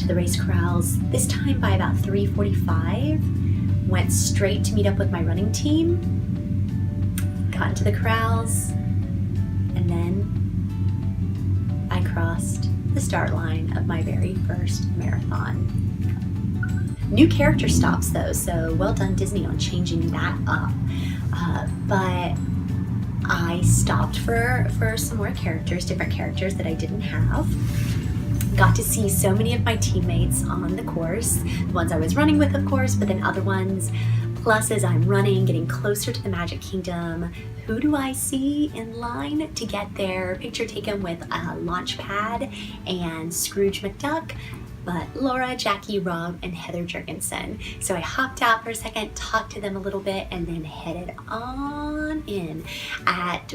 to the race corrals, this time by about 3:45, went straight to meet up with my running team, got into the corrals, and then I crossed the start line of my very first marathon. New character stops though, so well done Disney on changing that up. But I stopped for some more characters, different characters that I didn't have. Got to see so many of my teammates on the course, the ones I was running with of course, but then other ones. Plus as I'm running, getting closer to the Magic Kingdom, who do I see in line to get their picture taken with Launchpad and Scrooge McDuck? But Laura, Jackie, Rob, and Heather Jurgensen. So I hopped out for a second, talked to them a little bit, and then headed on in.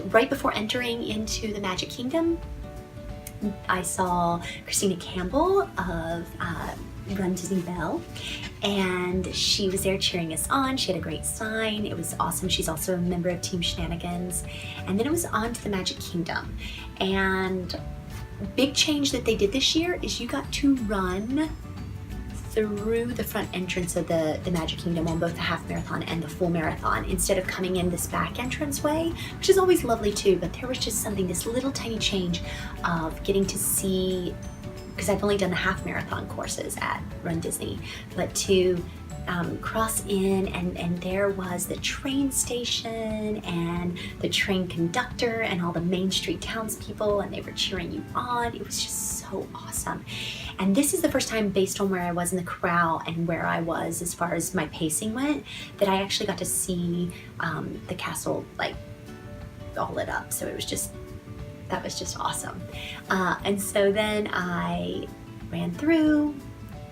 Right before entering into the Magic Kingdom, I saw Christina Campbell of Run Disney Belle, and she was there cheering us on. She had a great sign. It was awesome. She's also a member of Team Shenanigans. And then it was on to the Magic Kingdom. And big change that they did this year is you got to run through the front entrance of the Magic Kingdom on both the half marathon and the full marathon instead of coming in this back entrance way, which is always lovely too, but there was just something, this little tiny change of getting to see, because I've only done the half marathon courses at Run Disney, but to cross in and there was the train station and the train conductor and all the Main Street townspeople, and they were cheering you on. It was just so awesome. And this is the first time, based on where I was in the corral and where I was as far as my pacing went, that I actually got to see the castle like all lit up. So it was just, that was just awesome. And so then I ran through,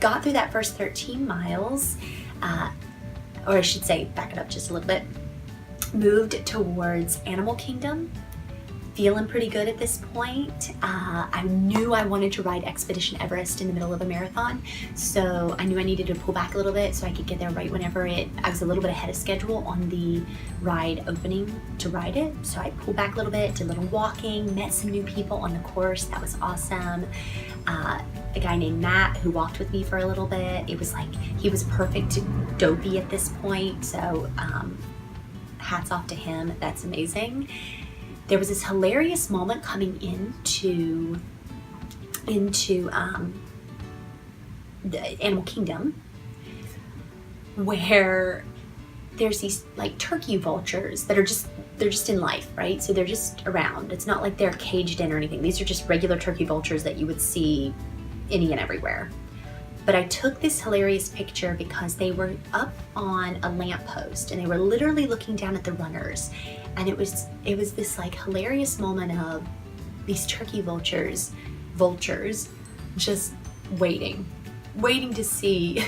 got through that first 13 miles, or I should say, back it up just a little bit, moved towards Animal Kingdom, feeling pretty good at this point. I knew I wanted to ride Expedition Everest in the middle of a marathon, so I knew I needed to pull back a little bit so I could get there right whenever I was a little bit ahead of schedule on the ride opening to ride it. So I pulled back a little bit, did a little walking, met some new people on the course. That was awesome. A guy named Matt who walked with me for a little bit. It was like, he was perfect dopey at this point, so hats off to him. That's amazing. There was this hilarious moment coming into the Animal Kingdom where there's these like turkey vultures that are they're just in life, right? So they're just around. It's not like they're caged in or anything. These are just regular turkey vultures that you would see any and everywhere. But I took this hilarious picture because they were up on a lamppost and they were literally looking down at the runners. And it was this like hilarious moment of these turkey vultures just waiting to see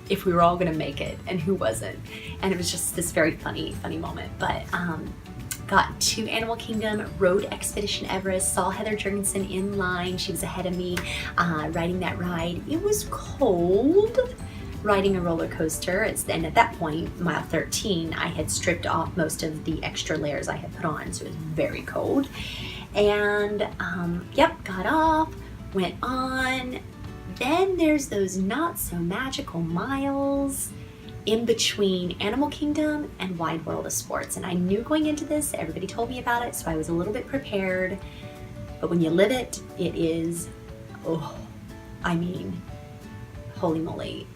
if we were all gonna make it and who wasn't. And it was just this very funny moment. But got to Animal Kingdom, rode Expedition Everest, saw Heather Jurgensen in line. She was ahead of me riding that ride. It was cold riding a roller coaster. And at that point, mile 13, I had stripped off most of the extra layers I had put on, so it was very cold. And yep, got off, went on. Then there's those not so magical miles in between Animal Kingdom and Wide World of Sports. And I knew going into this, everybody told me about it, so I was a little bit prepared. But when you live it, it is, oh, I mean, holy moly.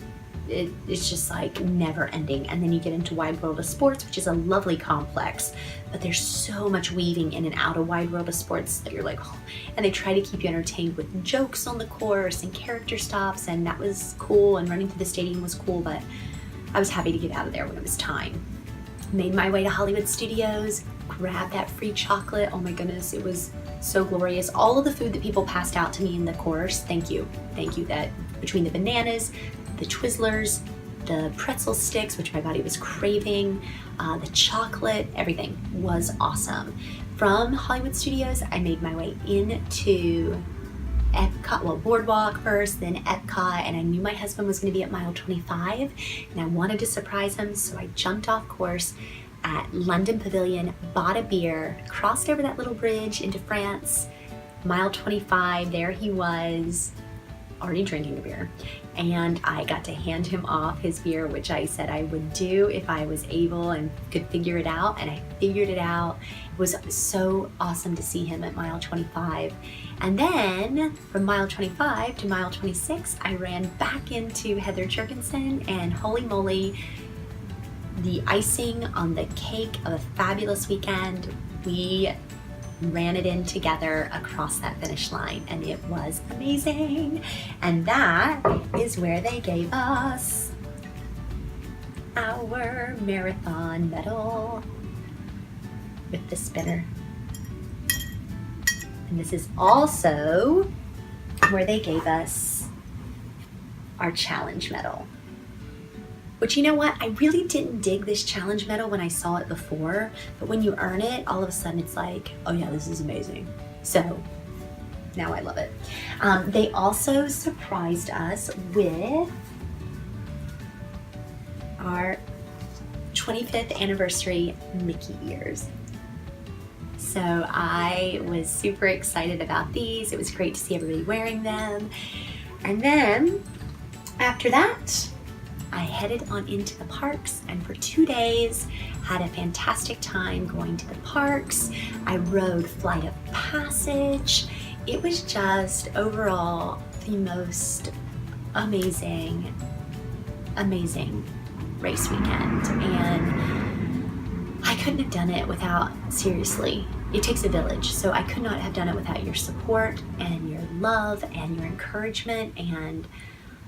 It's just like never ending. And then you get into Wide World of Sports, which is a lovely complex, but there's so much weaving in and out of Wide World of Sports that you're like, oh. And they try to keep you entertained with jokes on the course and character stops, and that was cool, and running through the stadium was cool, but I was happy to get out of there when it was time. Made my way to Hollywood Studios, grabbed that free chocolate. Oh my goodness, it was so glorious. All of the food that people passed out to me in the course, thank you. That between the bananas, the Twizzlers, the pretzel sticks, which my body was craving, the chocolate, everything was awesome. From Hollywood Studios, I made my way into Epcot, well, Boardwalk first, then Epcot, and I knew my husband was going to be at mile 25, and I wanted to surprise him, so I jumped off course at London Pavilion, bought a beer, crossed over that little bridge into France, mile 25, there he was, already drinking a beer, and I got to hand him off his beer, which I said I would do if I was able and could figure it out, and I figured it out. It was so awesome to see him at mile 25. And then from mile 25 to mile 26, I ran back into Heather Jurgensen, and holy moly, the icing on the cake of a fabulous weekend. We ran it in together across that finish line, and it was amazing. And that is where they gave us our marathon medal with the spinner. And this is also where they gave us our challenge medal. Which, you know what, I really didn't dig this challenge medal when I saw it before, but when you earn it, all of a sudden it's like, oh yeah, this is amazing. So now I love it. They also surprised us with our 25th anniversary Mickey ears. So I was super excited about these. It was great to see everybody wearing them. And then after that, I headed on into the parks, and for 2 days had a fantastic time going to the parks. I rode Flight of Passage. It was just overall the most amazing race weekend, and I couldn't have done it without, seriously, it takes a village, so I could not have done it without your support and your love and your encouragement, and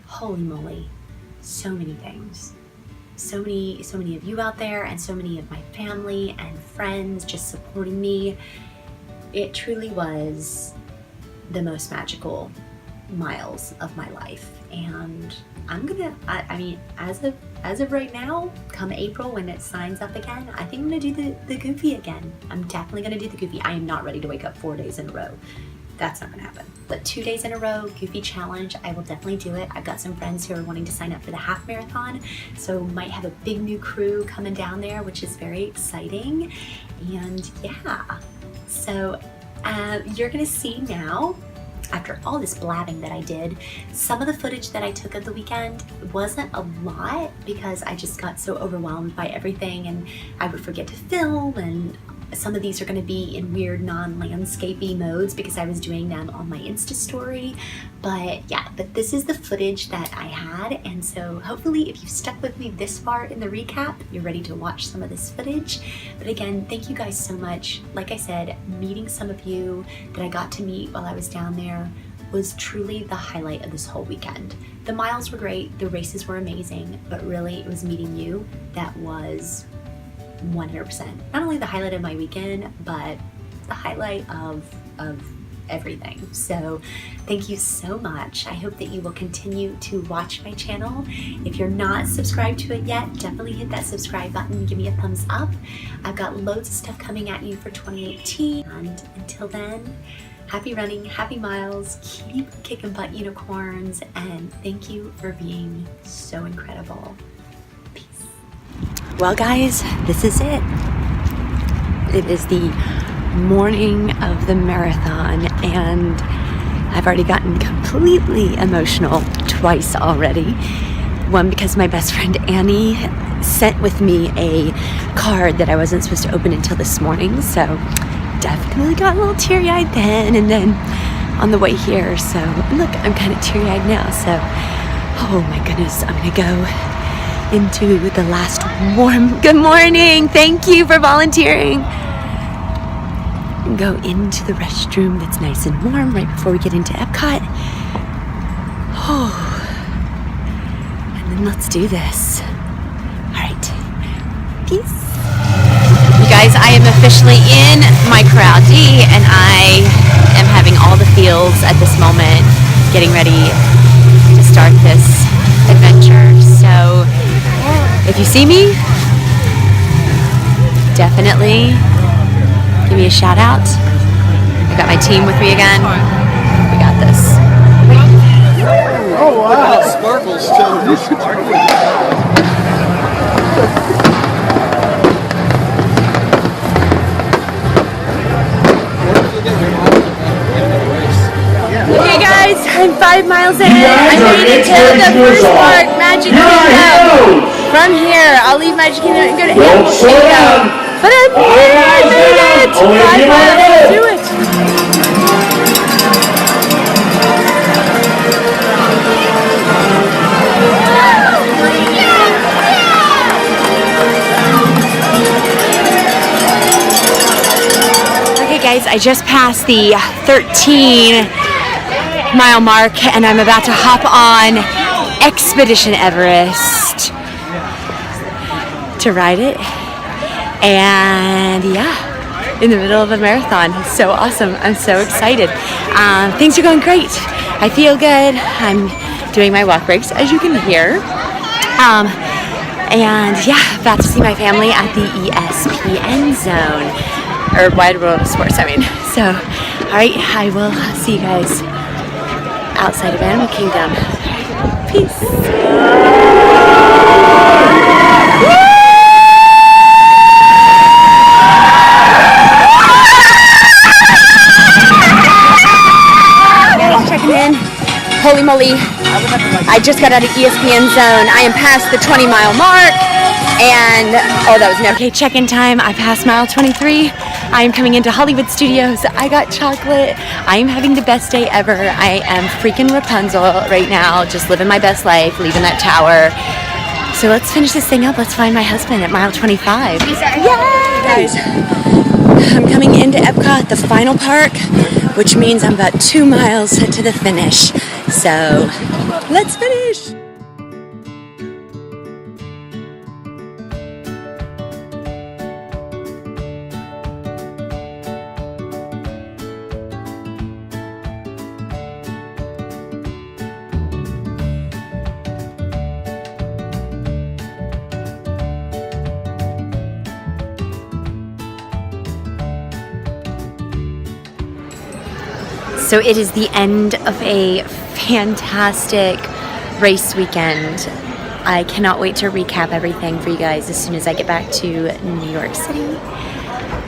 holy moly, so many things. So many of you out there, and so many of my family and friends just supporting me. It truly was the most magical miles of my life, and I'm gonna, I mean, as of right now, come April when it signs up again, I think I'm gonna do the Goofy again. I'm definitely gonna do the Goofy. I am not ready to wake up 4 days in a row. That's not gonna happen. But 2 days in a row, Goofy challenge, I will definitely do it. I've got some friends who are wanting to sign up for the half marathon, so might have a big new crew coming down there, which is very exciting. And yeah, so you're gonna see now, after all this blabbing that I did, some of the footage that I took of the weekend wasn't a lot because I just got so overwhelmed by everything, and I would forget to film, and some of these are going to be in weird non-landscapey modes because I was doing them on my Insta story. But yeah, but this is the footage that I had, and so hopefully if you've stuck with me this far in the recap, you're ready to watch some of this footage. But again, thank you guys so much. Like I said, meeting some of you that I got to meet while I was down there was truly the highlight of this whole weekend. The miles were great, the races were amazing, but really it was meeting you that was 100%. Not only the highlight of my weekend, but the highlight of everything. So thank you so much. I hope that you will continue to watch my channel. If you're not subscribed to it yet, definitely hit that subscribe button, give me a thumbs up. I've got loads of stuff coming at you for 2018. And until then, happy running, happy miles, keep kicking butt unicorns, and thank you for being so incredible. Well guys, this is it. It is the morning of the marathon, and I've already gotten completely emotional twice already. One, because my best friend Annie sent with me a card that I wasn't supposed to open until this morning, so definitely got a little teary-eyed then, and then on the way here, so look, I'm kind of teary-eyed now, so oh my goodness, I'm gonna go into the last warm, good morning, thank you for volunteering. Go into the restroom that's nice and warm right before we get into Epcot. Oh, and then let's do this. All right, peace. You guys, I am officially in my Corral D, and I am having all the feels at this moment, getting ready to start this adventure. So if you see me, definitely give me a shout out. I got my team with me again. We got this. Oh wow! Sparkles too. Hey guys, I'm 5 5 miles in. I made it to the first park, Magic Kingdom. From here, I'll leave Magic Kingdom and go to Animal Kingdom. But I made it! 5 miles, let's do it! Okay guys, I just passed the 13-mile mark and I'm about to hop on Expedition Everest to ride it. And yeah, in the middle of a marathon. It's so awesome. I'm so excited. Things are going great. I feel good. I'm doing my walk breaks, as you can hear. And yeah, about to see my family at the ESPN zone, or Wide World of Sports, I mean. So, all right, I will see you guys outside of Animal Kingdom. Peace. Checking in. Holy moly, I just got out of ESPN zone. I am past the 20-mile mark, and oh, that was no. Okay, check-in time. I passed mile 23. I am coming into Hollywood Studios. I got chocolate. I am having the best day ever. I am freaking Rapunzel right now, just living my best life, leaving that tower. So let's finish this thing up. Let's find my husband at mile 25. Yay! Guys, I'm coming into Epcot, the final park, which means I'm about 2 miles to the finish. So, let's finish! So it is the end of a fantastic race weekend. I cannot wait to recap everything for you guys as soon as I get back to New York City.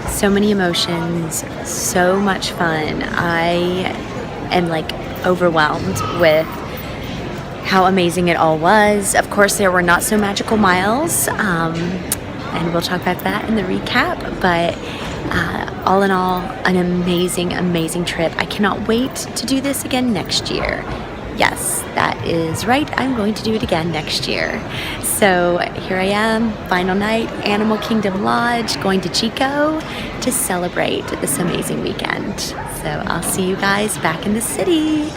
So many emotions, so much fun. I am like overwhelmed with how amazing it all was. Of course, there were not so magical miles, and we'll talk about that in the recap, but all in all, an amazing, amazing trip. I cannot wait to do this again next year. Yes, that is right. I'm going to do it again next year. So here I am, final night, Animal Kingdom Lodge, going to Chico to celebrate this amazing weekend. So I'll see you guys back in the city.